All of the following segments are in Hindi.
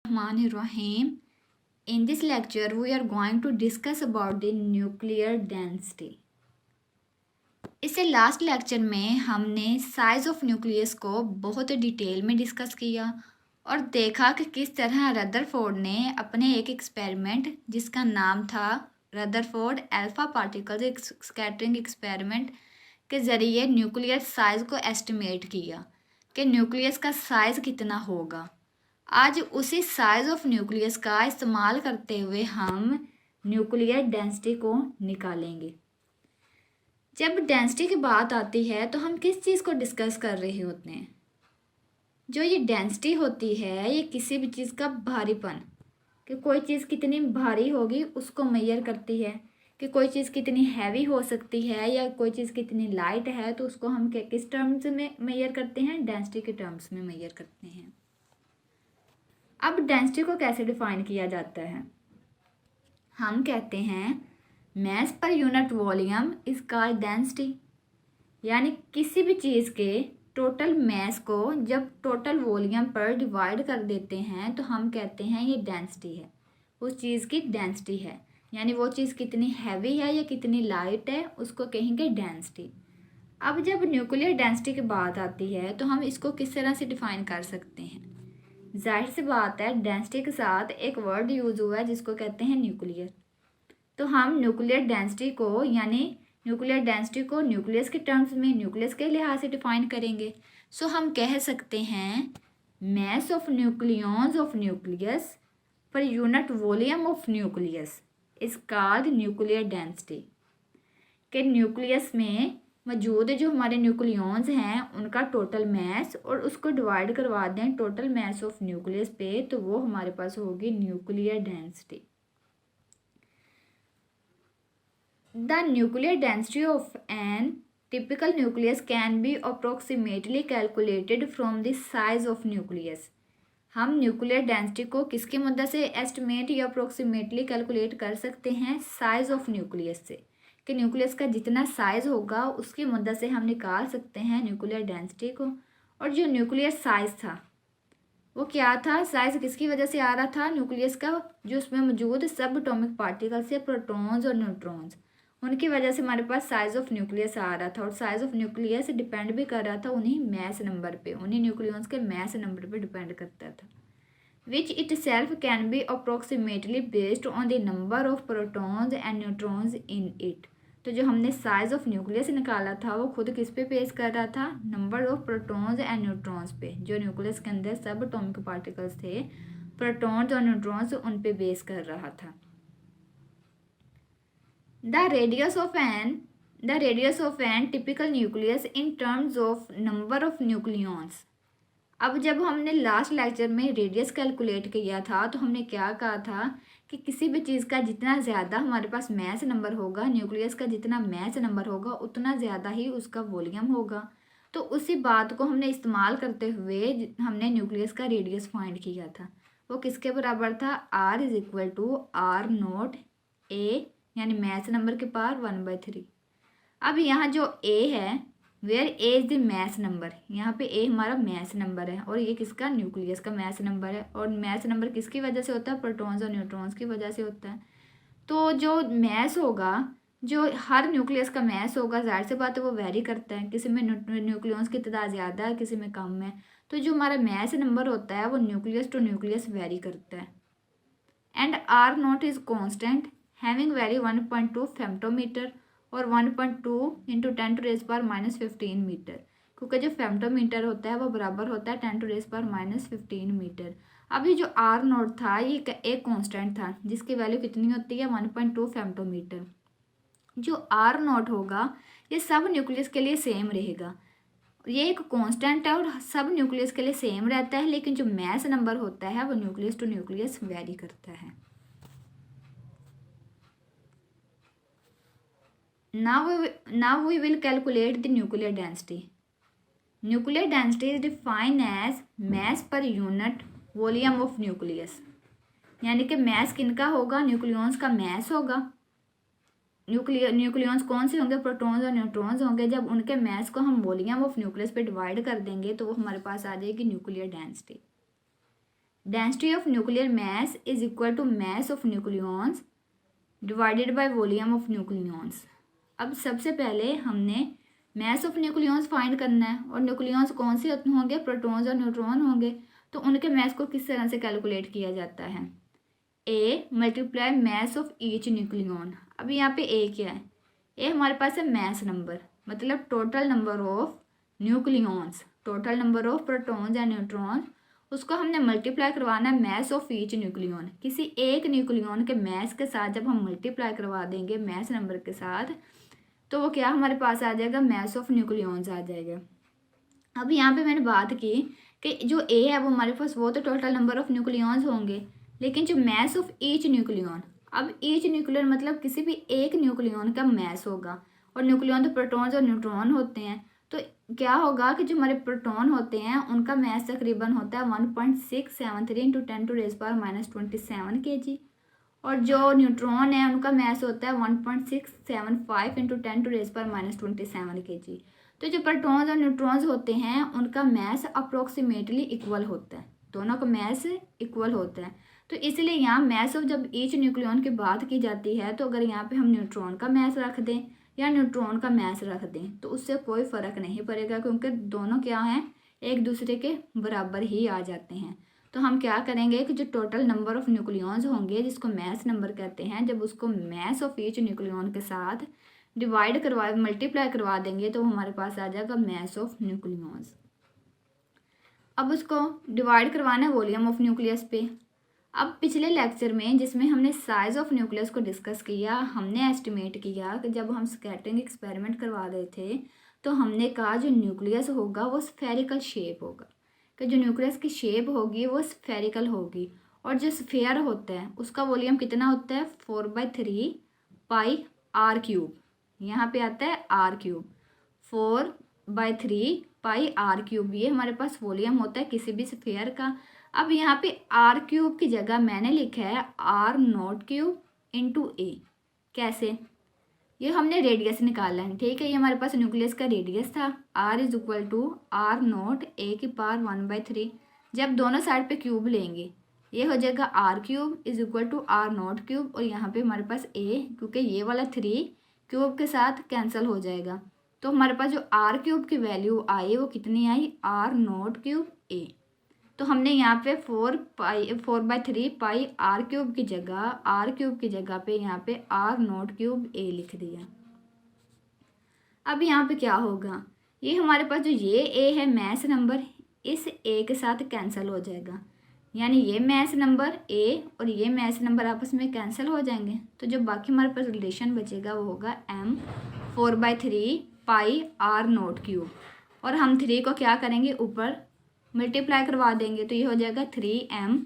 Rahim. In this lecture, we are going to discuss about the nuclear density. इससे लास्ट लेक्चर में हमने साइज ऑफ न्यूक्लियस को बहुत डिटेल में डिस्कस किया और देखा कि किस तरह रदरफोर्ड ने अपने एक एक्सपेरिमेंट जिसका नाम था Rutherford alpha particles scattering experiment के ज़रिए न्यूक्लियर साइज़ को एस्टिमेट किया कि न्यूक्लियस का साइज़ कितना होगा। आज उसी साइज़ ऑफ न्यूक्लियस का इस्तेमाल करते हुए हम न्यूक्लियर डेंसिटी को निकालेंगे। जब डेंसिटी की बात आती है तो हम किस चीज़ को डिस्कस कर रहे होते हैं? जो ये डेंसिटी होती है ये किसी भी चीज़ का भारीपन, कि कोई चीज़ कितनी भारी होगी उसको मेजर करती है, कि कोई चीज़ कितनी हैवी हो सकती है या कोई चीज़ कितनी लाइट है, तो उसको हम किस टर्म्स में मेजर करते हैं? डेंसिटी के टर्म्स में मेजर करते हैं। अब डेंसिटी को कैसे डिफाइन किया जाता है? हम कहते हैं mass per unit volume is called density, यानी किसी भी चीज़ के टोटल मैस को जब टोटल वॉल्यूम पर डिवाइड कर देते हैं तो हम कहते हैं ये डेंसिटी है, उस चीज़ की डेंसिटी है। यानी वो चीज़ कितनी हैवी है या कितनी लाइट है उसको कहेंगे डेंसिटी। अब जब न्यूक्लियर डेंसिटी की बात आती है तो हम इसको किस तरह से डिफाइन कर सकते हैं? जाहिर सी बात है, डेंसिटी के साथ एक वर्ड यूज़ हुआ है जिसको कहते हैं न्यूक्लियर। तो हम न्यूक्लियर डेंसिटी को न्यूक्लियस के टर्म्स में न्यूक्लियस के लिहाज से डिफाइन करेंगे। सो हम कह सकते हैं mass of nucleons of nucleus पर unit volume of nucleus is called nuclear density. के न्यूक्लियस में मौजूद जो हमारे न्यूक्लियॉन्स हैं उनका टोटल मैस और उसको डिवाइड करवा दें टोटल मैस ऑफ न्यूक्लियस पे, तो वो हमारे पास होगी nuclear density. The nuclear density of an typical nucleus can be approximately calculated from the size of nucleus. हम न्यूक्लियर डेंसिटी को किसकी मदद से एस्टिमेट या अप्रोक्सीमेटली कैलकुलेट कर सकते हैं? साइज ऑफ न्यूक्लियस से, कि न्यूक्लियस का जितना साइज होगा उसकी मदद से हम निकाल सकते हैं न्यूक्लियर डेंसिटी को। और जो न्यूक्लियर साइज था वो क्या था? साइज किसकी वजह से आ रहा था? न्यूक्लियस का जो उसमें मौजूद सब एटॉमिक पार्टिकल्स से प्रोटॉन्स और न्यूट्रॉन्स, उनकी वजह से हमारे पास साइज ऑफ न्यूक्लियस आ रहा था। और साइज ऑफ न्यूक्लियस डिपेंड भी कर रहा था उन्हीं मैस नंबर पे, उन्हीं न्यूक्लियॉन्स के मैस नंबर पे डिपेंड करता था, which it self can be approximately based on the number of protons and neutrons in it. तो जो हमने साइज ऑफ न्यूक्लियस निकाला था वो खुद किस पे बेस कर रहा था? Number of protons and neutrons पे। जो न्यूक्लियस के अंदर सब एटॉमिक पार्टिकल्स थे, प्रोटॉन्स और न्यूट्रॉन्स, उन पे बेस कर रहा था। The radius of an typical nucleus in terms of number of nucleons. अब जब हमने लास्ट लेक्चर में रेडियस कैलकुलेट किया था तो हमने क्या कहा था कि किसी भी चीज़ का जितना ज़्यादा हमारे पास मैस नंबर होगा, न्यूक्लियस का जितना मैस नंबर होगा उतना ज़्यादा ही उसका वॉल्यूम होगा। तो उसी बात को हमने इस्तेमाल करते हुए हमने न्यूक्लियस का रेडियस फाइंड किया था। वो किसके बराबर था? R is equal to R0 A, यानी मैस नंबर के पावर 1/3। अब यहाँ जो A है, where A is the mass number, यहाँ पे A हमारा मैस नंबर है और ये किसका? न्यूक्लियस का मैस नंबर है। और मैस नंबर किसकी वजह से होता है? प्रोटॉन्स और न्यूट्रॉन्स की वजह से होता है। तो जो मैस होगा, जो हर न्यूक्लियस का मैस होगा, जाहिर सी बात है वो वेरी करता है, किसी में न्यूक्लियस की तादाद ज़्यादा है, किसी में कम है। तो जो हमारा मैस नंबर होता है वो न्यूक्लियस टू न्यूक्लियस वेरी करता है। And R0 is constant having value 1.2 फेम्टोमीटर और 1.2 इंटू 10⁻⁻15 मीटर, क्योंकि जो फेम्टोमीटर होता है वो बराबर होता है 10⁻⁻15 मीटर। अब ये जो R0 था ये एक कांस्टेंट था जिसकी वैल्यू कितनी होती है? 1.2 फेम्टोमीटर। जो R0 होगा ये सब न्यूक्लियस के लिए सेम रहेगा, ये एक कांस्टेंट है और सब न्यूक्लियस के लिए सेम रहता है, लेकिन जो मैस नंबर होता है वो न्यूक्लियस टू न्यूक्लियस वेरी करता है। Now we will calculate the nuclear density. Nuclear density is defined as mass per unit volume of nucleus. यानी कि मैस किनका होगा? न्यूक्लियॉन्स का मैस होगा। न्यूक्लियॉन्स कौन से होंगे? प्रोटॉन्स और न्यूट्रॉन्स होंगे। जब उनके मैस को हम वॉल्यूम ऑफ न्यूक्लियस पे डिवाइड कर देंगे तो वो हमारे पास आ जाएगी nuclear density. Density of nuclear mass is equal to mass of nucleons divided by volume of nucleons. अब सबसे पहले हमने मास ऑफ न्यूक्लियॉन्स फाइंड करना है, और न्यूक्लियॉन्स कौन से होंगे, प्रोटॉन्स और न्यूट्रॉन होंगे। तो उनके मास को किस तरह से कैलकुलेट किया जाता है, A multiply mass of each nucleon. अब यहाँ पे ए क्या है, ए हमारे पास है मास नंबर, मतलब total number of nucleons, total number of protons and neutrons, उसको हमने मल्टीप्लाई करवाना है मास ऑफ ईच न्यूक्लियॉन। किसी एक न्यूक्लियॉन के मास के साथ जब हम मल्टीप्लाई करवा देंगे मास नंबर के साथ, तो वो क्या हमारे पास आ जाएगा, मास ऑफ न्यूक्लियॉन्स आ जाएगा। अब यहाँ पे मैंने बात की कि जो ए है वो हमारे पास, वो तो टोटल नंबर ऑफ न्यूक्लियॉन्स होंगे, लेकिन जो मास ऑफ ईच न्यूक्लियॉन, अब ईच न्यूक्लियन मतलब किसी भी एक न्यूक्लियॉन का मास होगा, और न्यूक्लियॉन तो प्रोटॉन्स और न्यूट्रॉन होते हैं। तो क्या होगा कि जो हमारे प्रोटॉन होते हैं उनका मास तकरीबन होता है 1.673 इंटू 10⁻⁻27 kg, और जो न्यूट्रॉन है उनका मास होता है 1.675 इंटू 10⁻⁻27 kg। तो जो प्रोटॉन्स और न्यूट्रॉन्स होते हैं उनका मास अप्रोक्सीमेटली इक्वल होता है, दोनों का मास इक्वल होता है। तो इसलिए यहाँ मास ऑफ जब ईच न्यूक्लियॉन की बात की जाती है, तो अगर यहाँ पे हम न्यूट्रॉन का मास रख दें या न्यूट्रॉन का मास रख दें तो उससे कोई फ़र्क नहीं पड़ेगा, क्योंकि दोनों क्या हैं, एक दूसरे के बराबर ही आ जाते हैं। तो हम क्या करेंगे कि जो टोटल नंबर ऑफ न्यूक्लियॉन्स होंगे, जिसको मास नंबर कहते हैं, जब उसको मास ऑफ ईच न्यूक्लियॉन के साथ डिवाइड करवा मल्टीप्लाई करवा देंगे तो हमारे पास आ जाएगा मास ऑफ न्यूक्लियॉन्स। अब उसको डिवाइड करवाना है वॉल्यूम ऑफ न्यूक्लियस पे। अब पिछले लेक्चर में जिसमें हमने साइज ऑफ न्यूक्लियस को डिस्कस किया, हमने एस्टिमेट किया कि जब हम स्कैटरिंग एक्सपेरिमेंट करवा रहे थे तो हमने कहा जो न्यूक्लियस होगा वो स्फेरिकल शेप होगा, कि जो न्यूक्लियस की शेप होगी वो स्फेरिकल होगी, और जो स्फेयर होता है उसका वॉल्यूम कितना होता है 4/3 पाई आर क्यूब। यहाँ पे आता है R cube, 4/3 pi R cube, ये हमारे पास वॉल्यूम होता है किसी भी स्फेयर का। अब यहाँ पे आर क्यूब की जगह मैंने लिखा है आर नॉट क्यूब इंटू ए। कैसे, ये हमने रेडियस निकालना है, ठीक है। ये हमारे पास न्यूक्लियस का रेडियस था, R is equal to R naught A की पावर 1/3। जब दोनों साइड पे क्यूब लेंगे ये हो जाएगा R cube is equal to R naught cube, और यहाँ पे हमारे पास ए, क्योंकि ये वाला 3 क्यूब के साथ कैंसिल हो जाएगा, तो हमारे पास जो आर क्यूब की वैल्यू आई वो कितनी आई, आर नॉट क्यूब ए। तो हमने यहाँ पे 4/3 पाई आर क्यूब की जगह पे यहाँ पे आर नॉट क्यूब ए लिख दिया। अब यहाँ पे क्या होगा, ये हमारे पास जो ये ए है मास नंबर, इस ए के साथ कैंसिल हो जाएगा, यानी ये मास नंबर ए और ये मास नंबर आपस में कैंसिल हो जाएंगे। तो जो बाकी हमारे पास रिलेशन बचेगा वो होगा m 4/3 pi R naught cube, और हम 3 को क्या करेंगे ऊपर मल्टीप्लाई करवा देंगे, तो ये हो जाएगा 3m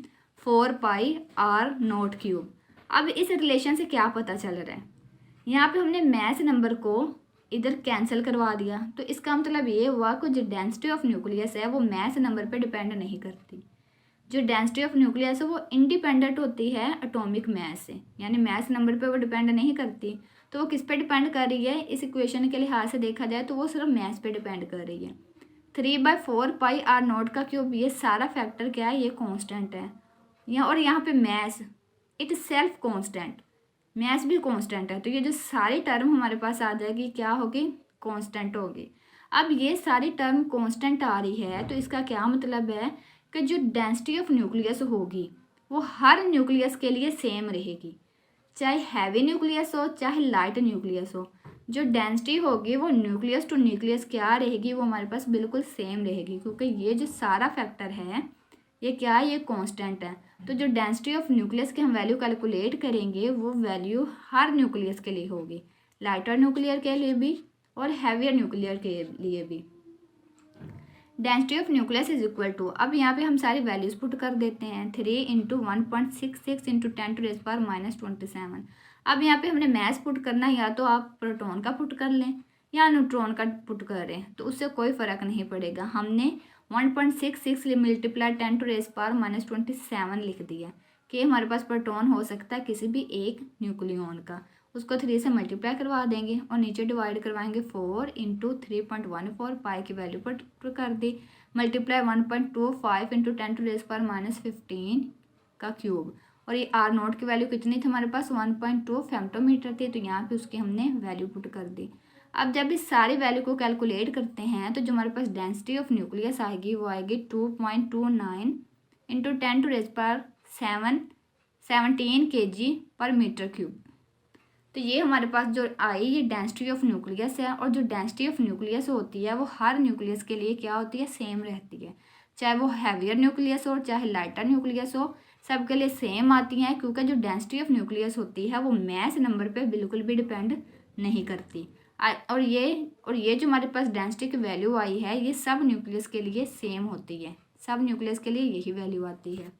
4 pi R naught cube. अब इस रिलेशन से क्या पता चल रहा है, यहाँ पे हमने मास नंबर को इधर कैंसिल करवा दिया, तो इसका मतलब ये हुआ कि जो डेंसिटी ऑफ न्यूक्लियस है वो मास नंबर पे डिपेंड नहीं करती। जो डेंसिटी ऑफ न्यूक्लियस है वो इंडिपेंडेंट होती है एटॉमिक मास से, यानी मास नंबर पे वो डिपेंड नहीं करती। तो वो किस पे डिपेंड कर रही है, इस इक्वेशन के लिहाज से देखा जाए तो वो सिर्फ मास पे डिपेंड कर रही है। 3/4 पाई आर नॉट का क्यूब, ये सारा फैक्टर क्या है, ये कांस्टेंट है यहाँ, और यहाँ पे मास इट सेल्फ कांस्टेंट, मास भी कांस्टेंट है, तो ये जो सारी टर्म हमारे पास आ जाएगी क्या होगी, कांस्टेंट होगी। अब ये सारी टर्म कांस्टेंट आ रही है तो इसका क्या मतलब है कि जो डेंसिटी ऑफ न्यूक्लियस होगी वो हर न्यूक्लियस के लिए सेम रहेगी, चाहे हैवी न्यूक्लियस हो चाहे लाइट न्यूक्लियस हो। जो डेंसिटी होगी वो न्यूक्लियस टू न्यूक्लियस क्या रहेगी, वो हमारे पास बिल्कुल सेम रहेगी, क्योंकि ये जो सारा फैक्टर है ये क्या है, ये कांस्टेंट है। तो जो डेंसिटी ऑफ न्यूक्लियस की हम वैल्यू कैलकुलेट करेंगे वो वैल्यू हर न्यूक्लियस के लिए होगी, लाइटर न्यूक्लियर के लिए भी और हैवियर न्यूक्लियर के लिए भी। Density of nucleus is equal to, अब यहाँ पे हम सारी वैल्यूज पुट कर देते हैं, 3 इंटू 1.66 इंटू 10⁻⁻27। अब यहाँ पे हमने मास पुट करना है, या तो आप प्रोटॉन का पुट कर लें या न्यूट्रॉन का पुट करें, तो उससे कोई फ़र्क नहीं पड़ेगा। हमने 1.66 मल्टीप्लाई 10⁻⁻27 लिख दिया कि हमारे पास प्रोटॉन हो सकता है किसी भी एक न्यूक्लियॉन का, उसको 3 से मल्टीप्लाई करवा देंगे और नीचे डिवाइड करवाएंगे 4 इंटू 3.14 पाई की वैल्यू पर कर दी, मल्टीप्लाई 1.25 इंटू 10⁻⁻15 का क्यूब, और ये आर नोट की वैल्यू कितनी थी हमारे पास 1.2 फेम्टोमीटर थी, तो यहाँ पे उसकी हमने वैल्यू पुट कर दी। अब जब इस सारी वैल्यू को कैलकुलेट करते हैं तो जो हमारे पास डेंसिटी ऑफ न्यूक्लियस आएगी वो आएगी 2.29 इंटू 10⁻17 kg पर मीटर क्यूब। तो ये हमारे पास जो आई ये डेंसिटी ऑफ न्यूक्लियस है, और जो डेंसिटी ऑफ न्यूक्लियस होती है वो हर न्यूक्लियस के लिए क्या होती है, सेम रहती है, चाहे वो हैवियर न्यूक्लियस हो चाहे लाइटर न्यूक्लियस हो, सबके लिए सेम आती हैं, क्योंकि जो डेंसिटी ऑफ न्यूक्लियस होती है वो मैस नंबर पे बिल्कुल भी डिपेंड नहीं करती। और ये जो हमारे पास डेंसिटी की वैल्यू आई है ये सब न्यूक्लियस के लिए सेम होती है, सब न्यूक्लियस के लिए यही वैल्यू आती है।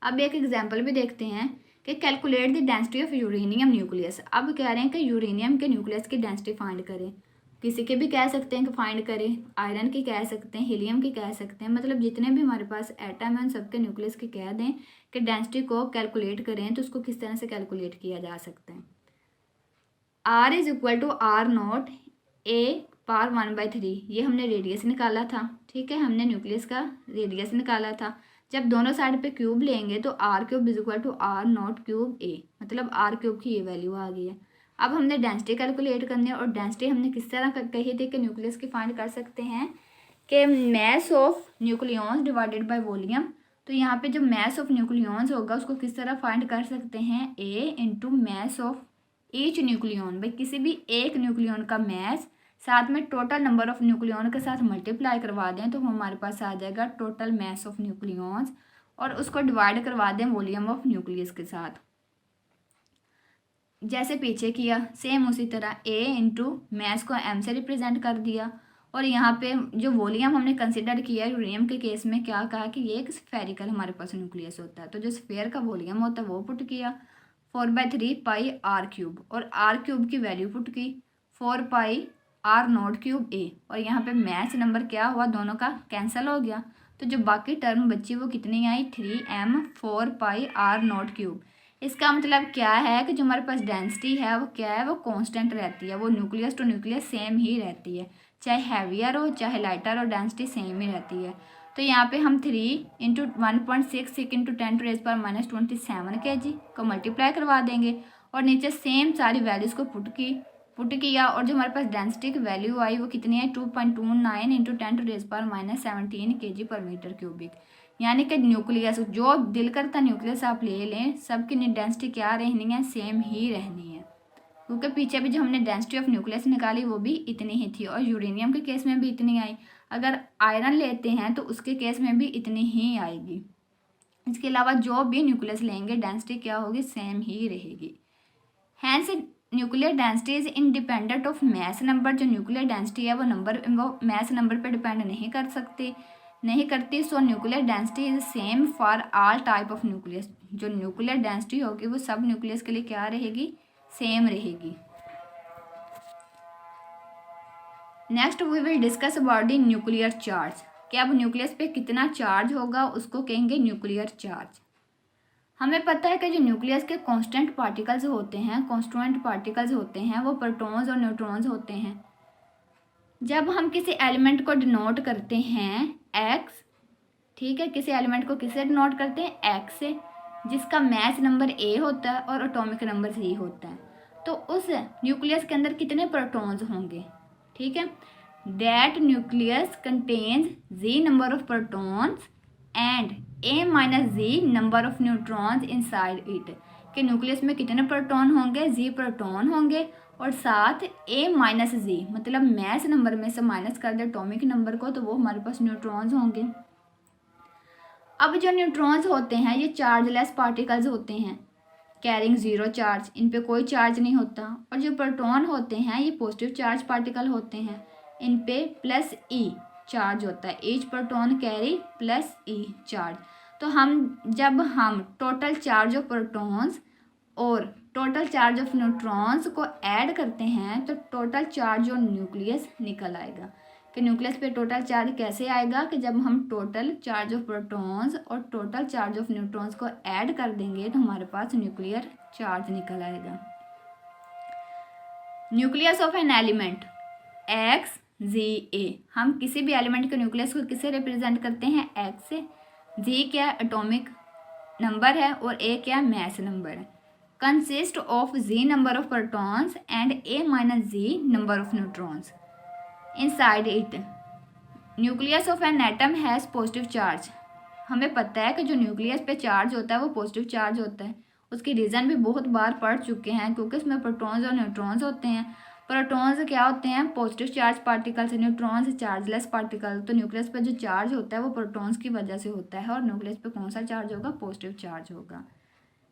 अब एक एग्जाम्पल भी देखते हैं कि calculate the density of uranium nucleus. अब कह रहे हैं कि यूरेनियम के न्यूक्लियस की डेंसिटी फाइंड करें, किसी के भी कह सकते हैं कि फाइंड करें, आयरन की कह सकते हैं, हीलियम की कह सकते हैं, मतलब जितने भी हमारे पास एटम हैं उन सबके न्यूक्लियस की कह दें कि डेंसिटी को कैलकुलेट करें, तो उसको किस तरह से कैलकुलेट किया जा सकता है। R is equal to R naught A power 1/3, ये हमने रेडियस निकाला था, ठीक है, हमने न्यूक्लियस का रेडियस निकाला था। जब दोनों साइड पे क्यूब लेंगे तो R cube is equal to R note cube A, मतलब आर क्यूब की ये वैल्यू आ गई है। अब हमने डेंसिटी कैलकुलेट करनी है, और डेंसिटी हमने किस तरह कही थी कि न्यूक्लियस की फाइंड कर सकते हैं कि mass of nucleons divided by volume. तो यहाँ पे जो मैस ऑफ न्यूक्लियॉन्स होगा उसको किस तरह फाइंड कर सकते हैं, A into mass of each nucleon, भाई किसी भी एक न्यूक्लियॉन का मैस साथ में टोटल नंबर ऑफ न्यूक्लियॉन के साथ मल्टीप्लाई करवा दें तो हमारे पास आ जाएगा टोटल मैस ऑफ न्यूक्लियॉन्स, और उसको डिवाइड करवा दें वॉल्यूम ऑफ न्यूक्लियस के साथ, जैसे पीछे किया सेम उसी तरह ए इंटू मैस को एम से रिप्रेजेंट कर दिया। और यहाँ पे जो वॉल्यूम हमने कंसिडर किया यूरेनियम के केस में क्या कहा कि ये एक स्फेरिकल हमारे पास न्यूक्लियस होता है, तो जो स्फेयर का वॉल्यूम होता है वो पुट किया 4/3 पाई आर क्यूब, और आर क्यूब की वैल्यू पुट की 4 पाई आर नोट क्यूब ए, और यहाँ पे मैस नंबर क्या हुआ, दोनों का कैंसिल हो गया, तो जो बाकी टर्म बची वो कितनी आई 3m 4 pi R note cube. इसका मतलब क्या है कि जो हमारे पास डेंसिटी है वो क्या है, वो कांस्टेंट रहती है, वो न्यूक्लियस टू न्यूक्लियस सेम ही रहती है, चाहे हैवियर हो चाहे लाइटर हो, डेंसिटी सेम ही रहती है। तो यहाँ पे हम 3 इंटू 1.66 इंटू 10⁻⁻27 kg को मल्टीप्लाई करवा देंगे, और नीचे सेम सारी वैल्यूज़ को पुट किया, और जो हमारे पास डेंसिटी की वैल्यू आई वो कितनी है 2.29 इंटू 10⁻⁻17 kg पर मीटर क्यूबिक। यानी कि न्यूक्लियस जो दिल करता न्यूक्लियस आप ले लें, सबकी डेंसिटी क्या रहनी है, सेम ही रहनी है, क्योंकि पीछे भी जो हमने डेंसिटी ऑफ न्यूक्लियस निकाली वो भी इतनी ही थी, और यूरेनियम के केस में भी इतनी आई। अगर आयरन लेते हैं तो उसके केस में भी इतनी ही आएगी। इसके अलावा जो भी न्यूक्लियस लेंगे डेंसिटी क्या होगी, सेम ही रहेगी। Hence nuclear density is independent of mass number. जो न्यूक्लियर डेंसिटी है वो मैस नंबर पर डिपेंड नहीं करती। So nuclear density is same for all type of nucleus. जो न्यूक्लियर डेंसिटी होगी वो सब न्यूक्लियस के लिए क्या रहेगी, सेम रहेगी। Next we will discuss about the nuclear charge, कि अब न्यूक्लियस पे कितना चार्ज होगा उसको कहेंगे न्यूक्लियर चार्ज। हमें पता है कि जो न्यूक्लियस के कांस्टेंट पार्टिकल्स होते हैं वो प्रोटॉन्स और न्यूट्रॉन्स होते हैं। जब हम किसी एलिमेंट को डिनोट करते हैं एक्स, ठीक है, किसी एलिमेंट को किससे डिनोट करते हैं, एक्स से, जिसका मैस नंबर ए होता है और एटॉमिक नंबर सी होता है, तो उस न्यूक्लियस के अंदर कितने प्रोटॉन्स होंगे, ठीक है। That nucleus contains Z number of protons and A minus Z number of neutrons inside it, के न्यूक्लियस में कितने प्रोटॉन होंगे, जी प्रोटॉन होंगे, और साथ ए माइनस जी, मतलब मैस नंबर में से माइनस कर दे एटॉमिक नंबर को, तो वो हमारे पास न्यूट्रॉन्स होंगे। अब जो न्यूट्रॉन्स होते हैं ये चार्जलेस पार्टिकल्स होते हैं, कैरिंग जीरो चार्ज, इन पे कोई चार्ज नहीं होता। और जो प्रोटॉन होते हैं ये पॉजिटिव चार्ज पार्टिकल होते हैं, इन पे प्लस ई चार्ज होता है, ईच प्रोटॉन कैरी प्लस ई चार्ज। तो जब हम टोटल चार्ज ऑफ प्रोटॉन्स और टोटल चार्ज ऑफ न्यूट्रॉन्स को ऐड करते हैं तो टोटल चार्ज ऑन न्यूक्लियस निकल आएगा, कि न्यूक्लियस पे टोटल चार्ज कैसे आएगा, कि जब हम टोटल चार्ज ऑफ प्रोटॉन्स और टोटल चार्ज ऑफ न्यूट्रॉन्स को ऐड कर देंगे तो हमारे पास न्यूक्लियर चार्ज निकल आएगा। Nucleus of an element X Z A, हम किसी भी एलिमेंट के न्यूक्लियस को किससे रिप्रेजेंट करते हैं, एक्स से। जी क्या एटॉमिक नंबर है और ए क्या मैस नंबर है। Consist of Z number of protons and A minus Z number of neutrons inside it. Nucleus of an atom has positive charge. हमें पता है कि जो न्यूक्लियस पे चार्ज होता है वो पॉजिटिव चार्ज होता है। उसकी रीज़न भी बहुत बार पढ़ चुके हैं, क्योंकि उसमें प्रोटॉन्स और न्यूट्रॉन्स होते हैं। प्रोटॉन्स क्या होते हैं, positive charge particles, neutrons chargeless particle. तो न्यूक्लियस पे जो चार्ज होता है वो प्रोटॉन्स की वजह से होता है, और न्यूक्लियस पे कौन सा चार्ज होगा, पॉजिटिव चार्ज होगा।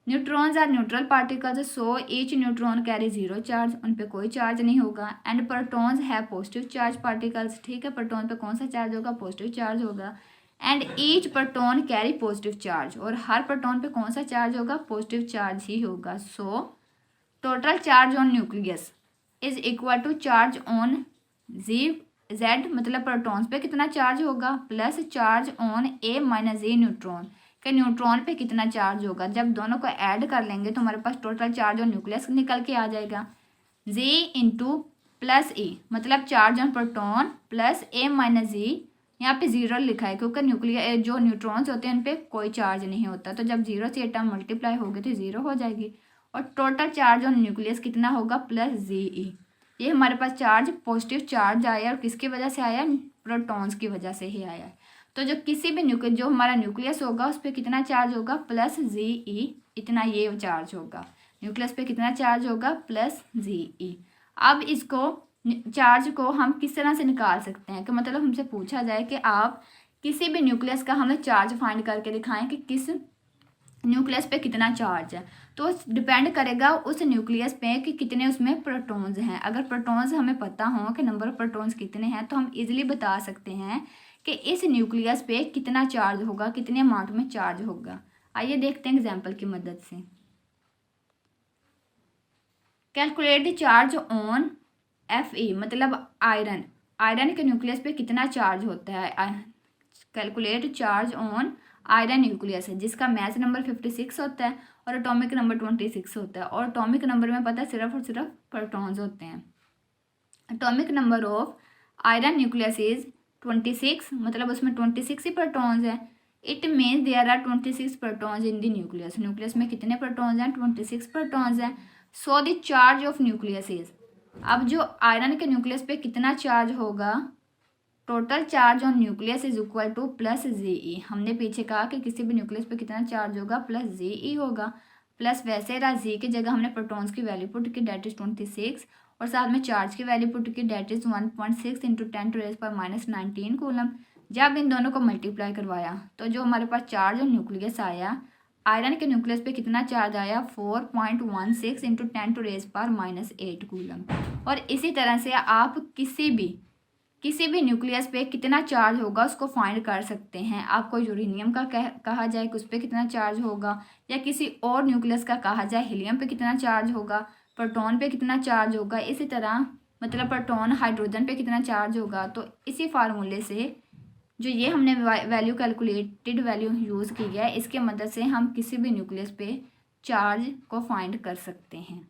Neutrons are neutral particles, so each neutron carry zero charge, उन पे कोई चार्ज नहीं होगा। And protons have positive charge particles, ठीक है, प्रोटॉन पे कौन सा चार्ज होगा, पॉजिटिव चार्ज होगा। And each proton carry positive charge, और हर प्रोटॉन पे कौन सा चार्ज होगा, पॉजिटिव चार्ज ही होगा। So total charge on nucleus is equal to charge on Z Z, मतलब प्रोटॉन्स पे कितना चार्ज होगा, plus charge on A minus Z neutron, के न्यूट्रॉन पे कितना चार्ज होगा। जब दोनों को ऐड कर लेंगे तो हमारे पास टोटल चार्ज ऑन न्यूक्लियस निकल के आ जाएगा। जी इंटू प्लस ई, मतलब charge on proton plus A minus Z, यहाँ पे जीरो लिखा है क्योंकि न्यूक्लियर जो न्यूट्रॉन्स होते हैं उन पे कोई चार्ज नहीं होता, तो जब जीरो से ये टर्म मल्टीप्लाई होगी तो जीरो हो जाएगी। और टोटल चार्ज ऑन न्यूक्लियस कितना होगा, प्लस जी ई। ये हमारे पास चार्ज पॉजिटिव चार्ज आया, और किसकी वजह से आया, प्रोटॉन्स की वजह से ही आया। तो जो किसी भी जो हमारा न्यूक्लियस होगा उस पर कितना चार्ज होगा, प्लस जी ई, इतना ये चार्ज होगा। न्यूक्लियस पे कितना चार्ज होगा, प्लस जी ई। अब इसको चार्ज को हम किस तरह से निकाल सकते हैं, कि मतलब हमसे पूछा जाए कि आप किसी भी न्यूक्लियस का हमें चार्ज फाइंड करके दिखाएं कि किस न्यूक्लियस पे कितना चार्ज है। तो डिपेंड करेगा उस न्यूक्लियस पे कि कितने उसमें प्रोटॉन्स हैं। अगर प्रोटॉन्स हमें पता हो कि नंबर ऑफ प्रोटॉन्स कितने हैं तो हम इजीली बता सकते हैं कि इस न्यूक्लियस पे कितना चार्ज होगा, कितने अमाउंट में चार्ज होगा। आइए देखते हैं एग्जाम्पल की मदद से। Calculate the charge on Fe, मतलब आयरन। आयरन के न्यूक्लियस पे कितना चार्ज होता है। Calculate charge on iron nucleus है जिसका मैस नंबर 56 होता है और एटॉमिक नंबर 26 होता है, और एटॉमिक नंबर में पता है सिर्फ और सिर्फ प्रोटॉन्स होते हैं। Atomic number of iron nucleus is 26, मतलब उसमें 26 ही प्रोटॉन्स है। It means there are 26 protons in the nucleus. Nucleus में कितने प्रोटॉन्स हैं, 26 प्रोटॉन्स हैं। So the charge of nucleus is, अब जो आयरन के न्यूक्लियस पे कितना चार्ज होगा, total charge on nucleus is equal to plus Z e. हमने पीछे कहा कि किसी भी न्यूक्लियस पे कितना चार्ज होगा, प्लस जी ई होगा। प्लस वैसे रहा जी की जगह हमने प्रोटॉन्स की वैल्यू पुट की, डेट इज 26, और साथ में चार्ज की वैल्यू पुट की, डेट इज 1.6 इंटू 10⁻⁻⁹ कूलम। जब इन दोनों को मल्टीप्लाई करवाया तो जो हमारे पास चार्ज ऑन न्यूक्लियस आया, आयरन के न्यूक्लियस पे कितना चार्ज आया, 4.16 इंटू 10⁻⁸ कूलम। और इसी तरह से आप किसी भी न्यूक्लियस पे कितना चार्ज होगा उसको फाइंड कर सकते हैं। आपको यूरेनियम का कहा जाए कि उस पर कितना चार्ज होगा, या किसी और न्यूक्लियस का कहा जाए हीलियम पे कितना चार्ज होगा, प्रोटॉन पे कितना चार्ज होगा, इसी तरह मतलब प्रोटॉन हाइड्रोजन पे कितना चार्ज होगा। तो इसी फार्मूले से जो ये हमने वैल्यू कैलकुलेटेड वैल्यू यूज़ की है, इसके मदद से हम किसी भी न्यूक्लियस पे चार्ज को फाइंड कर सकते हैं।